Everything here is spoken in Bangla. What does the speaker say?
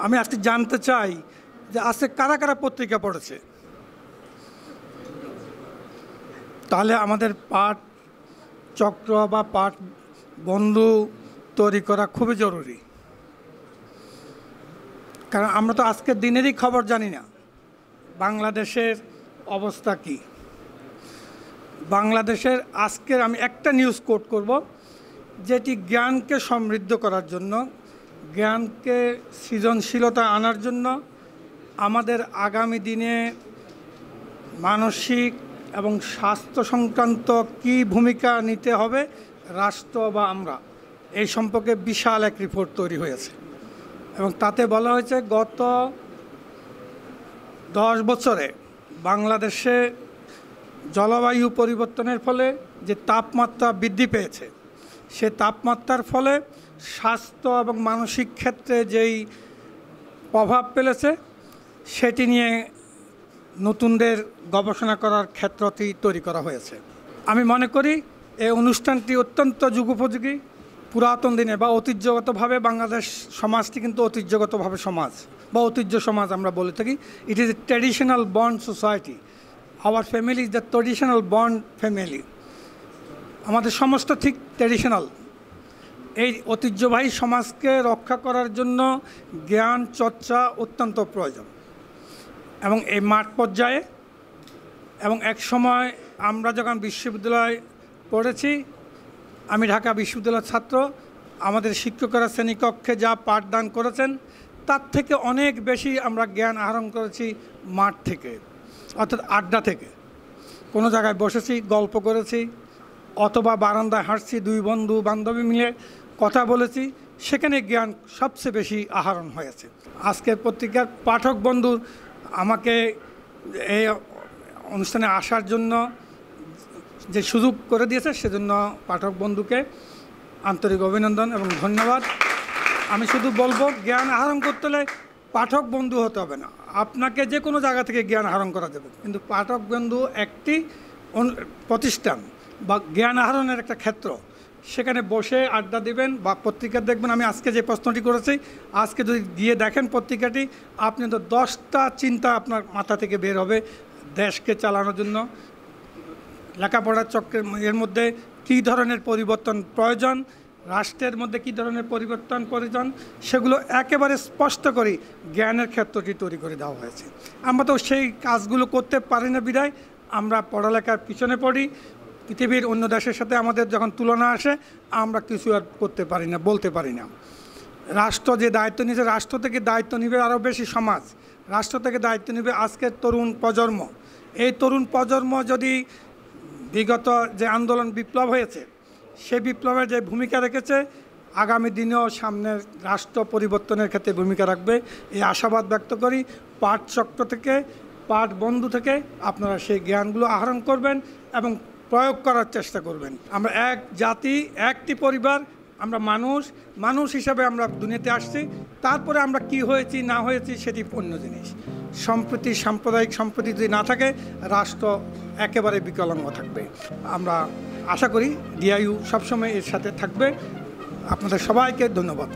আমি আজকে জানতে চাই যে আজকে কারা কারা পত্রিকা পড়েছে, তাহলে আমাদের পাঠ চক্র বা পাঠ বন্ধু তৈরি করা খুবই জরুরি। কারণ আমরা তো আজকের দিনেরই খবর জানি না বাংলাদেশের অবস্থা কি। বাংলাদেশের আজকের আমি একটা নিউজ কোট করব, যেটি জ্ঞানকে সমৃদ্ধ করার জন্য, জ্ঞানকে সৃজনশীলতা আনার জন্য আমাদের আগামী দিনে মানসিক এবং স্বাস্থ্য সংক্রান্ত কী ভূমিকা নিতে হবে রাষ্ট্র বা আমরা, এই সম্পর্কে বিশাল এক রিপোর্ট তৈরি হয়েছে। এবং তাতে বলা হয়েছে গত 10 বছরে বাংলাদেশে জলবায়ু পরিবর্তনের ফলে যে তাপমাত্রা বৃদ্ধি পেয়েছে, সে তাপমাত্রার ফলে স্বাস্থ্য এবং মানসিক ক্ষেত্রে যেই প্রভাব ফেলেছে সেটি নিয়ে নতুনদের গবেষণা করার ক্ষেত্রটি তৈরি করা হয়েছে। আমি মনে করি এই অনুষ্ঠানটি অত্যন্ত যুগোপযোগী। পুরাতন দিনে বা ঐতিহ্যগতভাবে বাংলাদেশ সমাজটি কিন্তু ঐতিহ্যগতভাবে সমাজ বা ঐতিহ্য সমাজ আমরা বলে থাকি। It is a traditional bond society. Our family is the traditional bond family. আমাদের সমাজটা ঠিক ট্র্যাডিশনাল। এই ঐতিহ্যবাহী সমাজকে রক্ষা করার জন্য জ্ঞান চর্চা অত্যন্ত প্রয়োজন। এবং এই মাঠ পর্যায়ে এবং এক সময় আমরা যখন বিশ্ববিদ্যালয়ে পড়েছি, আমি ঢাকা বিশ্ববিদ্যালয়ের ছাত্র, আমাদের শিক্ষকরা শ্রেণীকক্ষে যা পাঠদান করেছেন তার থেকে অনেক বেশি আমরা জ্ঞান আহরণ করেছি মাঠ থেকে, অর্থাৎ আড্ডা থেকে। কোনো জায়গায় বসেছি, গল্প করেছি, অথবা বারান্দায় হাঁটছি, 2 বন্ধু বান্ধবী মিলে কথা বলেছি, সেখানে জ্ঞান সবচেয়ে বেশি আহরণ হয়েছে। আজকের পত্রিকার পাঠক বন্ধু আমাকে এই অনুষ্ঠানে আসার জন্য যে সুযোগ করে দিয়েছে, সেজন্য পাঠক বন্ধুকে আন্তরিক অভিনন্দন এবং ধন্যবাদ। আমি শুধু বলবো, জ্ঞান আহরণ করতে হলে পাঠক বন্ধু হতে হবে না, আপনাকে যে কোনো জায়গা থেকে জ্ঞান আহরণ করা যাবে। কিন্তু পাঠক বন্ধু একটি প্রতিষ্ঠান বা জ্ঞান আহরণের একটা ক্ষেত্র, সেখানে বসে আড্ডা দিবেন বা পত্রিকা দেখবেন। আমি আজকে যে প্রশ্নটি করেছি, আজকে যদি গিয়ে দেখেন পত্রিকাটি, আপনি তো 10টা চিন্তা আপনার মাথা থেকে বের হবে দেশকে চালানোর জন্য। লেখাপড়ার চক্রের এর মধ্যে কী ধরনের পরিবর্তন প্রয়োজন, রাষ্ট্রের মধ্যে কী ধরনের পরিবর্তন প্রয়োজন, সেগুলো একেবারে স্পষ্ট করে জ্ঞানের ক্ষেত্রটি তৈরি করে দেওয়া হয়েছে। আমরা তো সেই কাজগুলো করতে পারি না বিধায় আমরা পড়ালেখার পিছনে পড়ি। পৃথিবীর অন্য দেশের সাথে আমাদের যখন তুলনা আসে, আমরা কিছু আর করতে পারি না, বলতে পারি না। রাষ্ট্র যে দায়িত্ব নিয়েছে, রাষ্ট্র থেকে দায়িত্ব নেবে আরও বেশি সমাজ, রাষ্ট্র থেকে দায়িত্ব নেবে আজকের তরুণ প্রজন্ম। এই তরুণ প্রজন্ম যদি বিগত যে আন্দোলন বিপ্লব হয়েছে, সে বিপ্লবের যে ভূমিকা রেখেছে, আগামী দিনেও সামনের রাষ্ট্র পরিবর্তনের ক্ষেত্রে ভূমিকা রাখবে, এই আশাবাদ ব্যক্ত করি। পাঠচক্র থেকে, পাঠ বন্ধু থেকে আপনারা সেই জ্ঞানগুলো আহরণ করবেন এবং প্রয়োগ করার চেষ্টা করবেন। আমরা এক জাতি, একটি পরিবার, আমরা মানুষ হিসাবে আমরা দুনিয়াতে আসছি। তারপরে আমরা কি হয়েছি না হয়েছি সেটি অন্য জিনিস। সম্প্রীতি, সাম্প্রদায়িক সম্প্রীতি যদি না থাকে, রাষ্ট্র একেবারে বিকলাঙ্গ থাকবে। আমরা আশা করি ডিআইইউ সবসময় এর সাথে থাকবে। আপনাদের সবাইকে ধন্যবাদ।